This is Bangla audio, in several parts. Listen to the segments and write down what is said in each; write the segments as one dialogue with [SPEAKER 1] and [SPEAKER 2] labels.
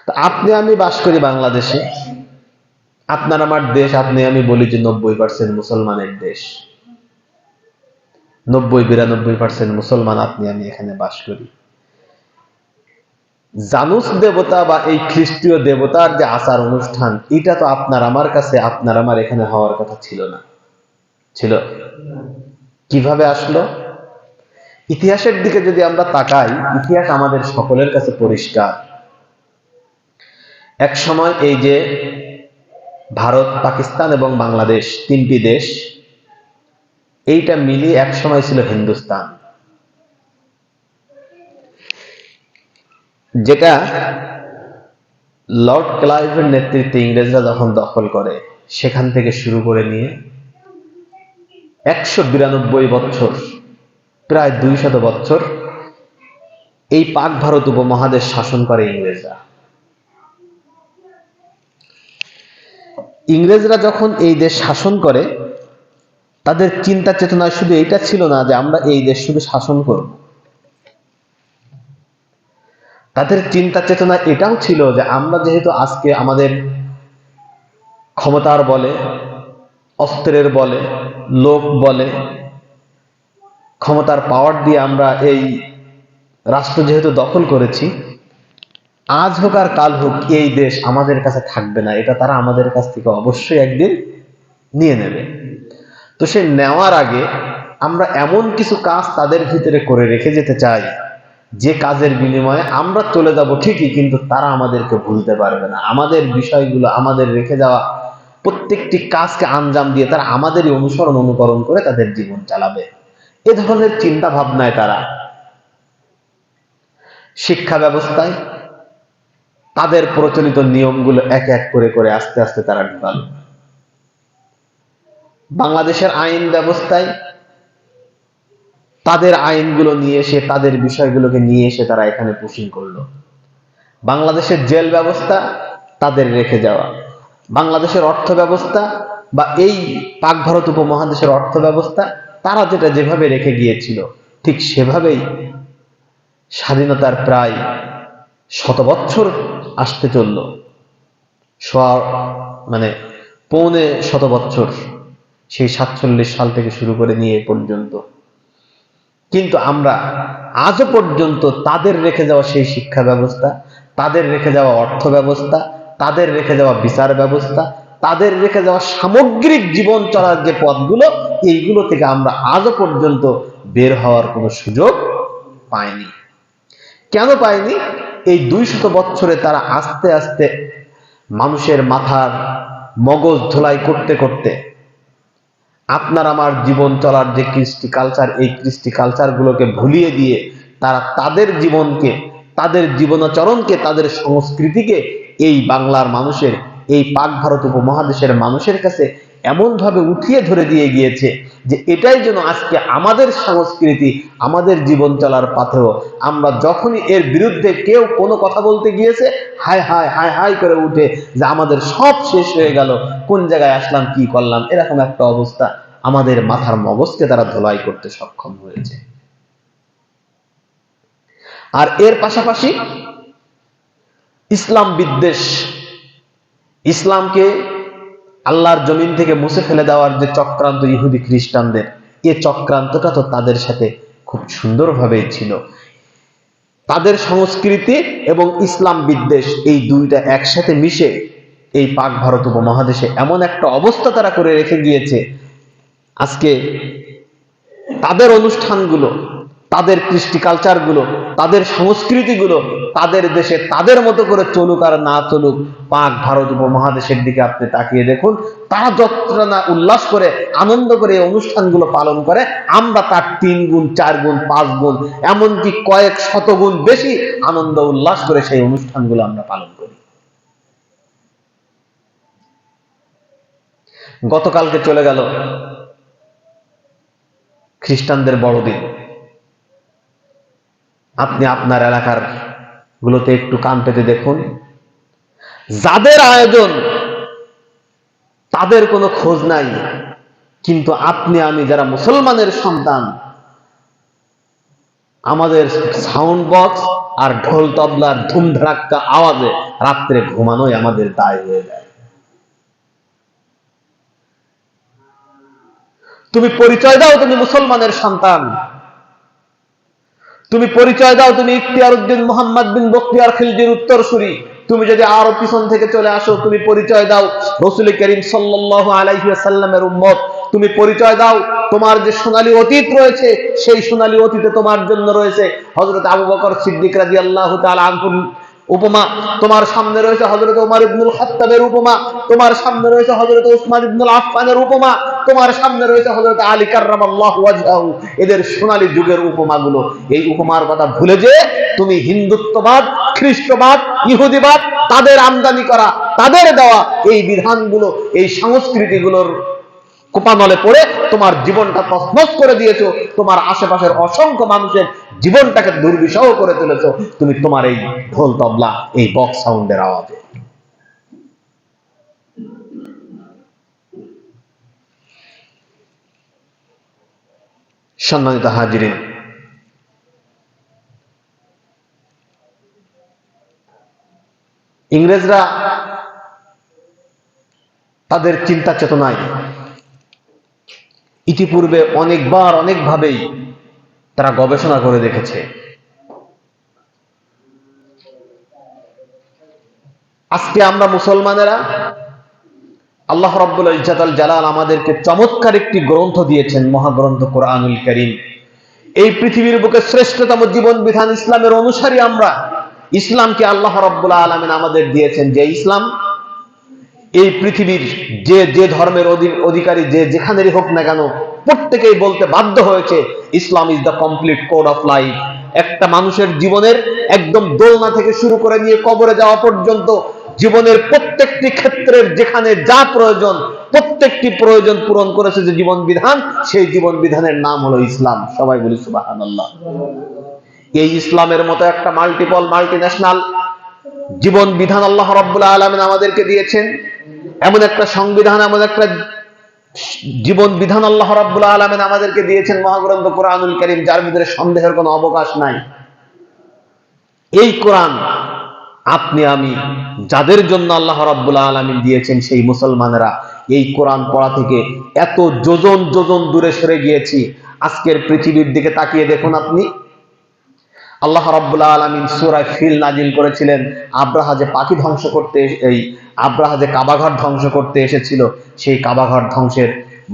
[SPEAKER 1] আপনি আমি বাস করি বাংলাদেশে, আপনার আমার দেশ, আপনি আমি বলি যে 90% মুসলমানের দেশ, 90-92% মুসলমান আপনি আমি এখানে বাস করি। জানুস দেবতা বা এই খ্রিস্টীয় দেবতার যে আচার অনুষ্ঠান, এটা তো আপনার আমার কাছে, আপনার আমার এখানে হওয়ার কথা ছিল না। ছিল? কিভাবে আসলো? ইতিহাসের দিকে যদি আমরা তাকাই, ইতিহাস আমাদের সকলের কাছে পরিষ্কার। এক সময় এই যে ভারত, পাকিস্তান এবং বাংলাদেশ, তিনটি দেশ, এইটা মিলিয়ে এক সময় ছিল হিন্দুস্তান, যেটা লর্ড ক্লাইভের নেতৃত্বে ইংরেজরা যখন দখল করে, সেখান থেকে শুরু করে নিয়ে 192 বছর, প্রায় 200 বছর এই পাক ভারত উপমহাদেশ শাসন করে ইংরেজরা। ইংরেজরা যখন এই দেশ শাসন করে, তাদের চিন্তা চেতনায় শুধু এইটা ছিল না যে আমরা এই দেশ শুধু শাসন করব। তাদের চিন্তা চেতনা এটাও ছিল যে আমরা যেহেতু আজকে আমাদের ক্ষমতার বলে, অস্ত্রের বলে, লোক বলে, ক্ষমতার পাওয়ার দিয়ে আমরা এই রাষ্ট্র যেহেতু দখল করেছি, আজ হোক আর কাল হোক এই দেশ আমাদের কাছে থাকবে না, এটা তারা আমাদের কাছ থেকে অবশ্যই একদিন নিয়ে নেবে। তো সে নেওয়ার আগে আমরা এমন কিছু কাজ তাদের ভিতরে করে রেখে যেতে চাই, যে কাজের বিনিময়ে আমরা চলে যাব ঠিকই, কিন্তু তারা আমাদেরকে ভুলতে পারবে না। আমাদের বিষয়গুলো, আমাদের রেখে যাওয়া প্রত্যেকটি কাজকে আঞ্জাম দিয়ে তারা আমাদেরই অনুকরণ করে তাদের জীবন চালাবে। এ ধরনের চিন্তা ভাবনায় তারা শিক্ষা ব্যবস্থায় তাদের প্রচলিত নিয়মগুলো এক এক করে করে আস্তে আস্তে তারা ঢুকালো। বাংলাদেশের আইন ব্যবস্থায় তাদের আইনগুলো নিয়ে এসে, তাদের বিষয়গুলোকে নিয়ে এসে তারা এখানে পুশিং করলো। বাংলাদেশের জেল ব্যবস্থা তাদের রেখে যাওয়া, বাংলাদেশের অর্থ ব্যবস্থা বা এই পাক ভারত উপমহাদেশের অর্থ ব্যবস্থা তারা যেটা যেভাবে রেখে গিয়েছিল, ঠিক সেভাবেই স্বাধীনতার প্রায় 100 বছর আসতে চলল, মানে 1.25 বছর, সেই 47 সাল থেকে শুরু করে নিয়ে এ পর্যন্ত। কিন্তু আমরা আজও পর্যন্ত তাদের রেখে যাওয়া সেই শিক্ষা ব্যবস্থা, তাদের রেখে যাওয়া অর্থ ব্যবস্থা, তাদের রেখে যাওয়া বিচার ব্যবস্থা, তাদের রেখে যাওয়া সামগ্রিক জীবন চলার যে পথগুলো, এইগুলো থেকে আমরা আজও পর্যন্ত বের হওয়ার কোনো সুযোগ পাইনি। কেন পাইনি? এই 200 বছরে তারা আস্তে আস্তে মানুষের মাথার মগজ ধোলাই করতে করতে আপনার আমার জীবন চলার যে কৃষ্টি কালচার, এই কৃষ্টি কালচার গুলোকে ভুলিয়ে দিয়ে তারা তাদের জীবনকে, তাদের জীবনাচরণকে, তাদের সংস্কৃতিকে এই বাংলার মানুষের, এই পাক ভারত উপমহাদেশের মানুষের কাছে এমন ভাবে উঠিয়ে ধরে দিয়ে গিয়েছে যে এটাই যেন আজকে আমাদের সংস্কৃতি, আমাদের জীবন চলার পথেও আমরা যখনই এর বিরুদ্ধে কেউ কোনো কথা বলতে গিয়েছে, হায় হায় হায় হায় করে উঠে যে আমাদের সব শেষ হয়ে গেল, কোন জায়গায় আসলাম, কি করলাম, এরকম একটা অবস্থা। আমাদের মাথার মগজকে তারা ধোলাই করতে সক্ষম হয়েছে। আর এর পাশাপাশি ইসলাম বিদ্বেষ, ইসলামকে আল্লাহর জমিন থেকে মুছে ফেলে দেওয়ার যে চক্রান্ত ইহুদি খ্রিস্টানদের, এই চক্রান্তটা তো তাদের সাথে খুব সুন্দরভাবেই ছিল। তাদের সংস্কৃতি এবং ইসলাম বিদ্বেষ, এই দুইটা একসাথে মিশে এই পাক ভারত উপমহাদেশে এমন একটা অবস্থা তারা করে রেখে গিয়েছে, আজকে তাদের অনুষ্ঠানগুলো, তাদের কৃষ্টি কালচারগুলো, তাদের সংস্কৃতিগুলো তাদের দেশে তাদের মতো করে চলুক আর না চলুক, পাক ভারত উপমহাদেশের দিকে আপনি তাকিয়ে দেখুন, তারা যতটা না উল্লাস করে, আনন্দ করে এই অনুষ্ঠানগুলো পালন করে, আমরা তার 3 গুণ 4 গুণ 5 গুণ, এমনকি কয়েক শত গুণ বেশি আনন্দ উল্লাস করে সেই অনুষ্ঠানগুলো আমরা পালন করি। গতকালকে চলে গেল খ্রিস্টানদের বড়দিন। আপনি আপনার এলাকার গুলোতে একটু কান পেতে দেখুন, যাদের আয়োজন তাদের কোনো খোঁজ নাই, কিন্তু আপনি আমি যারা মুসলমানের সন্তান, আমাদের সাউন্ড বক্স আর ঢোল তবলার ধুমধারাক্কা আওয়াজে রাত্রে ঘুমানোই আমাদের দায় হয়ে যায়। তুমি পরিচয় দাও তুমি মুসলমানের সন্তান, তুমি পরিচয় দাও তুমি ইখতিয়ার উদ্দিন মোহাম্মদ বিন বখতিয়ার খিলজির উত্তরসূরি। তুমি যদি আরো পিছন থেকে চলে আসো, তুমি পরিচয় দাও রাসূল করিম সাল্লাল্লাহু আলাইহি ওয়াসাল্লামের উম্মত। তুমি পরিচয় দাও তোমার যে সোনালী অতীত রয়েছে, সেই সোনালী অতীতে তোমার জন্য রয়েছে হযরত আবু বকর সিদ্দিক রাদিয়াল্লাহু তাআলা আনহু উপমা, তোমার সামনে রয়েছে হযরত ওমর ইবনুল খাত্তাবের উপমা, তোমার সামনে রয়েছে হযরত উসমান ইবনুল আফফানের উপমা, তোমার সামনে রয়েছে হযরত আলী কাররামাল্লাহু ওয়াজহাহু। এদের সোনালী যুগের উপমাগুলো, এই উপমার কথা ভুলে যে তুমি হিন্দুত্ববাদ, খ্রিস্টবাদ, ইহুদিবাদ, তাদের আমদানি করা, তাদের দেওয়া এই বিধানগুলো, এই সংস্কৃতিগুলোর কোপানলে পড়ে তোমার জীবনটা তছনছ করে দিয়েছো, তোমার আশেপাশের অসংখ্য মানুষের জীবনটাকে দুর্বিষহ করে তুলেছো তুমি তোমার এই ঢোল তবলা, এই বক্স সাউন্ডের আওয়াজে। সম্মানিত হাজিরিন, ইংরেজরা তাদের চিন্তা চেতনায় ইতিপূর্বে অনেকবার অনেকভাবেই তারা গবেষণা করে দেখেছে। আজকে আমরা মুসলমানেরা, আল্লাহ রাব্বুল ইজ্জাত আল জালাল আমাদেরকে চমৎকার একটি গ্রন্থ দিয়েছেন, মহাগ্রন্থ কোরআনুল কারীম। এই পৃথিবীর বুকে শ্রেষ্ঠতম জীবন বিধান ইসলামের অনুসারী আমরা। ইসলামকে আল্লাহ রাব্বুল আলামিন আমাদের দিয়েছেন, যে ইসলাম এই পৃথিবীর যে যে ধর্মের অধিকারী যে যেখানেরই হোক না কেন, প্রত্যেকেই বলতে বাধ্য হয়েছে Islam is the complete code of life. একটা মানুষের জীবনের একদম দোলনা থেকে শুরু করে নিয়ে কবরে যাওয়া পর্যন্ত জীবনের প্রত্যেকটি ক্ষেত্রের যেখানে যা প্রয়োজন, প্রত্যেকটি প্রয়োজন পূরণ করেছে যে জীবন বিধান, সেই জীবন বিধানের নাম হলো ইসলাম। সবাই বলি সুবহানাল্লাহ। এই ইসলামের মতো একটা মাল্টিন্যাশনাল জীবন বিধান আল্লাহ রাব্বুল আলামিন আমাদেরকে দিয়েছেন। এমন একটা সংবিধান, এমন একটা জীবন বিধান আল্লাহ রাব্বুল আলামিন আমাদেরকে দিয়েছেন, মহাগ্রন্থ কোরআনুল কারীম, যার ভিতরে সন্দেহের কোনো অবকাশ নাই। এই কোরআন আপনি আমি যাদের জন্য আল্লাহ রাব্বুল আলামিন দিয়েছেন, সেই মুসলমানেরা এই কোরআন পড়া থেকে এত যোজন যোজন দূরে সরে গিয়েছি। আজকের পৃথিবীর দিকে তাকিয়ে দেখুন আপনি, আল্লাহ রাব্বুল আলামিন সূরা ফিল নাজিল করেছিলেন। আব্রাহা যে পাখি ধ্বংস করতে, এই আব্রাহা যে কাবাঘর ধ্বংস করতে এসেছিল, সেই কাবাঘর ধ্বংসের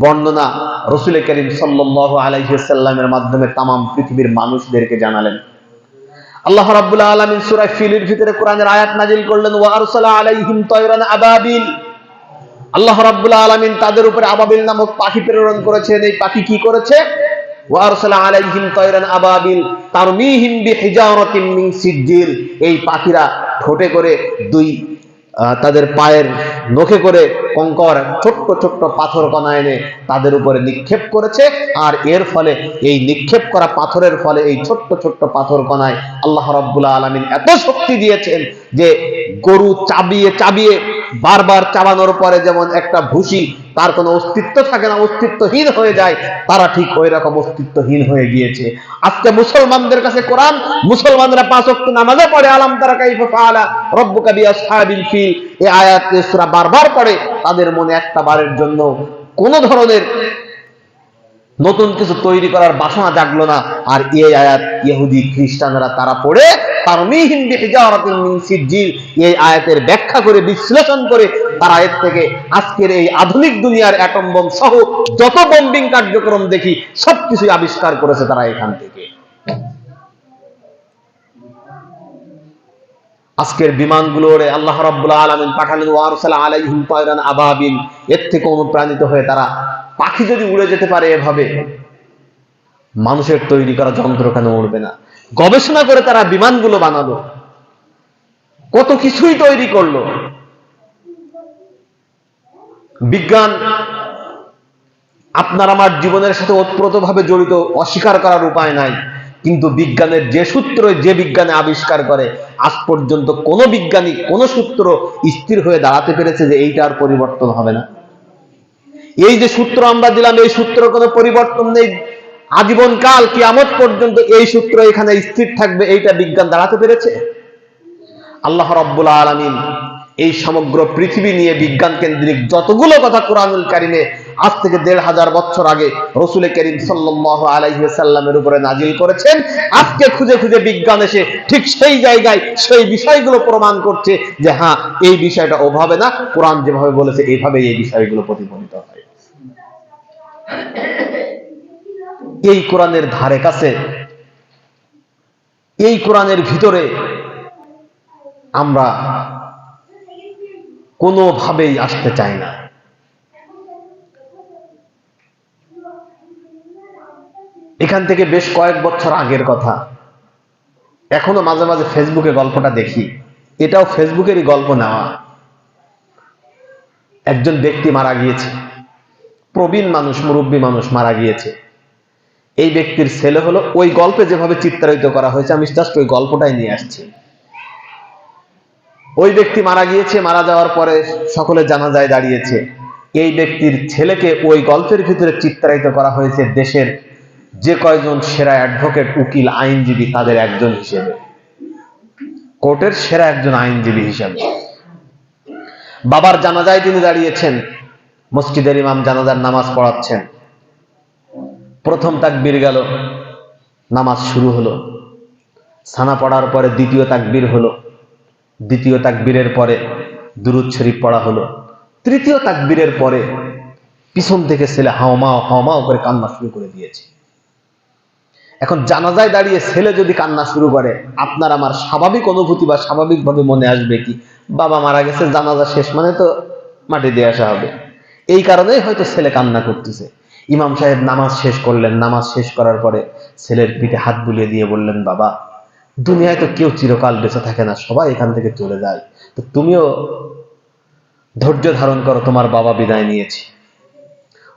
[SPEAKER 1] বর্ণনা রাসূল করিম সাল্লাল্লাহু আলাইহি ওয়াসাল্লামের মাধ্যমে তামাম পৃথিবীর মানুষদেরকে জানালেন। আল্লাহ রাব্বুল আলামিন সূরা ফিলের ভিতরে কোরআনের আয়াত নাজিল করলেন, ওয়া আরসালা আলাইহিম তায়রান আবাবিল। আল্লাহ রাব্বুল আলামিন তাদের উপরে আবাবিল নামক পাখি প্রেরণ করেছেন। এই পাখি কি করেছে? ওয়া আরসালা আলাইহিম তায়রান আবাবিল তারমিহিম বিহিজারাতিন মিন সিজ্জিল। এই পাখিরা ঠোঁটে করে তাদের পায়ের নখে করে কঙ্কর, ছোট্ট ছোট্ট পাথর কণা এনে তাদের উপরে নিক্ষেপ করেছে। আর এর ফলে, এই নিক্ষেপ করা পাথরের ফলে, এই ছোট্ট ছোট্ট পাথর কণায় আল্লাহ রাব্বুল আলামিন এত শক্তি দিয়েছেন যে গরু চাবিয়ে চাবিয়ে বারবার চাবানোর পরে যেমন একটা ভুসি তার কোনো অস্তিত্ব থাকে না, অস্তিত্বহীন হয়ে যায়, তারা ঠিক ওই রকম অস্তিত্বহীন হয়ে গিয়েছে। আজকে মুসলমানদের কাছে কোরআন, মুসলমানরা 5 ওয়াক্ত নামাজে পড়ে আলাম তারা কাইফা ফাআলা রাব্বুকা বিআসহাবিল ফিল, এই আয়াত সূরা বারবার পড়ে, তাদের মনে একটা বারের জন্য কোন ধরনের নতুন কিছু তৈরি করার বাসনা জাগলো না। আর এই আয়াত ইহুদি খ্রিস্টানরা তারা পড়ে তারমিহিম বিহিজারাতিন মিন সিজ্জিল, এই আয়াতের ব্যাখ্যা করে বিশ্লেষণ করে তারা এর থেকে আজকের এই আধুনিক দুনিয়ার অ্যাটম বোম সহ যত বম্বিং কার্যক্রম দেখি সবকিছু আবিষ্কার করেছে তারা এখান থেকে। আজকের বিমানগুলোরে আল্লাহ রাব্বুল আলামিন পাঠালেন ওয়া আরসালা আলাইহিম তায়রান আবাবিল। এর থেকে অনুপ্রাণিত হয়ে তারা, পাখি যদি উড়ে যেতে পারে এভাবে, মানুষের তৈরি করা যন্ত্র কেন উড়বে না? গবেষণা করে তারা বিমানগুলো বানালো, কত কিছুই তৈরি করলো। বিজ্ঞান আপনার আমার জীবনের সাথে ওতপ্রোতভাবে জড়িত, অস্বীকার করার উপায় নাই। কিন্তু বিজ্ঞানের যে সূত্র যে বিজ্ঞানে আবিষ্কার করে, আজ পর্যন্ত কোনো বিজ্ঞানী কোনো সূত্র স্থির হয়ে দাঁড়াতে পেরেছে যে এইটার পরিবর্তন হবে না। এই যে সূত্র আমরা দিলাম, এই সূত্র কোনো পরিবর্তন নেই। আজীবন কাল কিয়ামত পর্যন্ত এই সূত্র এখানে স্থির থাকবে, এইটা বিজ্ঞান দাঁড়াতে পেরেছে? আল্লাহ রাব্বুল আলামিন এই সমগ্র পৃথিবী নিয়ে বিজ্ঞান কেন্দ্রিক যতগুলো কথা কুরআনুল কারীমে আজ থেকে ১৫০০ বছর আগে রাসূল করিম সাল্লাল্লাহু আলাইহি ওয়াসাল্লামের উপরে নাজিল করেছেন, আজকে খুঁজে খুঁজে বিজ্ঞান এসে ঠিক সেই জায়গায় সেই বিষয়গুলো প্রমাণ করছে যে হ্যাঁ, এই বিষয়টা ওভাবে না, কোরআন যেভাবে বলেছে এইভাবেই এই বিষয়গুলো প্রতিফলিত হয়। এই কোরআনের ধারে কাছে, এই কোরআনের ভিতরে আমরা কোনোভাবেই আসতে চাই না। এখান থেকে বেশ কয়েক বছর আগের কথা, এখনো মাঝে মাঝে ফেসবুকে গল্পটা দেখি, এটাও ফেসবুকেরই গল্প নেওয়া। একজন ব্যক্তি মারা গিয়েছে, প্রবীণ মানুষ, মুরব্বী মানুষ মারা গিয়েছে। এই ব্যক্তির ছেলে হলো, ওই গল্পে যেভাবে চিত্রায়িত করা হয়েছে আমি জাস্ট ওই গল্পটাই নিয়ে আসছি। ওই ব্যক্তি মারা গিয়েছে, মারা যাওয়ার পরে সকলে জানাজায় দাঁড়িয়েছে। এই ব্যক্তির ছেলেকে ওই গল্পের ভিতরে চিত্রায়িত করা হয়েছে দেশের যে কয়জন সেরা অ্যাডভোকেট, উকিল, আইনজীবী তাদের একজন হিসেবে, কোর্টের সেরা একজন আইনজীবী হিসেবে। বাবার জানাজায় তিনি দাঁড়িয়েছেন, মসজিদের ইমাম জানাজার নামাজ পড়াচ্ছেন। প্রথম তাকবীর গেল, নামাজ শুরু হলো। সানা পড়ার পরে দ্বিতীয় তাকবীর হলো, দ্বিতীয় তাকবীরের পরে দুরূদ শরীফ পড়া হলো। তৃতীয় তাকবীরের পরে পিছন থেকে ছেলে হাওমাও হাওমাও করে কান্না শুরু করে দিয়েছে। এখন জানাজায় দাঁড়িয়ে ছেলে যদি কান্না শুরু করে, আপনার আমার স্বাভাবিক অনুভূতি বা স্বাভাবিকভাবে মনে আসবে কি, বাবা মারা গেছে, জানাজা শেষ মানে তো মাটি দিয়ে আসা হবে। এই কারণেই হয়তো ছেলে কান্না করতেছে। ইমাম সাহেব নামাজ শেষ করলেন। নামাজ শেষ করার পরে ছেলের পিঠে হাত বুলিয়ে দিয়ে বললেন, বাবা, দুনিয়ায় তো কেউ চিরকাল বেঁচে থাকে না, সবাই এখান থেকে চলে যায়, তো তুমিও ধৈর্য ধারণ করো, তোমার বাবা বিদায় নিয়েছে,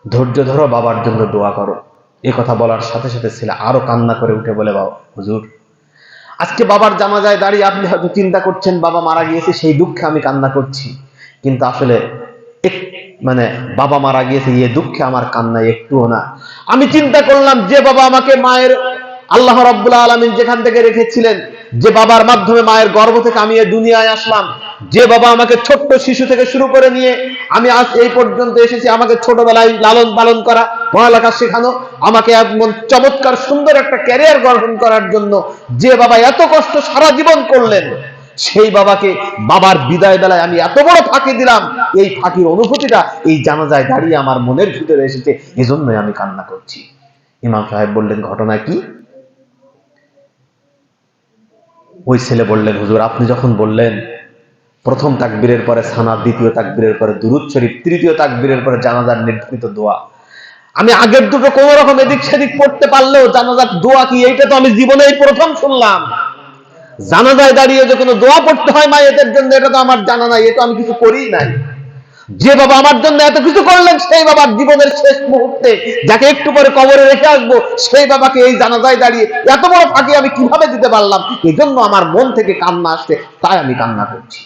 [SPEAKER 1] ধৈর্য ধরো, বাবার জন্য দোয়া করো। এ কথা বলার সাথে সাথে ছেলে আরো কান্না করে উঠে বলে, বাবা হুজুর, আজকে বাবার জানাজায় দাঁড়িয়ে আপনি হয়তো চিন্তা করছেন বাবা মারা গিয়েছে, সেই দুঃখে আমি কান্না করছি, কিন্তু আসলে মানে বাবা মারা গিয়েছে এই দুঃখে আমার কান্না একটুও না। আমি চিন্তা করলাম, যে বাবা আমাকে মায়ের, আল্লাহ রাব্বুল আলামিন যেখান থেকে রেখেছিলেন, যে বাবার মাধ্যমে মায়ের গর্ভ থেকে আমি এই দুনিয়ায় আসলাম, যে বাবা আমাকে ছোট্ট শিশু থেকে শুরু করে নিয়ে আমি আজ এই পর্যন্ত এসেছি, আমাকে ছোটবেলায় লালন পালন করা, পড়ালেখা শেখানো, আমাকে এমন চমৎকার সুন্দর একটা ক্যারিয়ার গঠন করার জন্য যে বাবা এত কষ্ট সারা জীবন করলেন, সেই বাবাকে বাবার বিদায় বেলায় আমি এত বড় ফাঁকি দিলাম, এই ফাঁকির অনুভূতিটা এই জানাজায় দাঁড়িয়ে আমার মনের ভিতরে এসেছে, এজন্যই আমি কান্না করছি। ইমাম সাহেব বললেন, ঘটনা কি? ওই ছেলে বললেন, হুজুর, আপনি যখন বললেন প্রথম তাকবীরের পরে সানা, দ্বিতীয় তাকবীরের পরে দুরূদ শরীফ, তৃতীয় তাকবীরের পরে জানাজার নির্ধারিত দোয়া, আমি আগের দুটো কোন রকম এদিক সেদিক পড়তে পারলেও জানাজার দোয়া কি এইটা তো আমি জীবনেই প্রথম শুনলাম। জানাজায় দাঁড়িয়ে যে কোনো দোয়া পড়তে হয় মায়েদের জন্য, এটা তো আমার জানা নাই, এটা আমি কিছু করিই নাই। যে বাবা আমার জন্য এত কিছু করলেন, সেই বাবার জীবনের শেষ মুহূর্তে, যাকে একটু পরে কবরে রেখে আসবো, সেই বাবাকে এই জানাজায় দাঁড়িয়ে এত বড় ফাঁকি আমি কিভাবে দিতে পারলাম? এই জন্য আমার মন থেকে কান্না আসছে, তাই আমি কান্না করছি।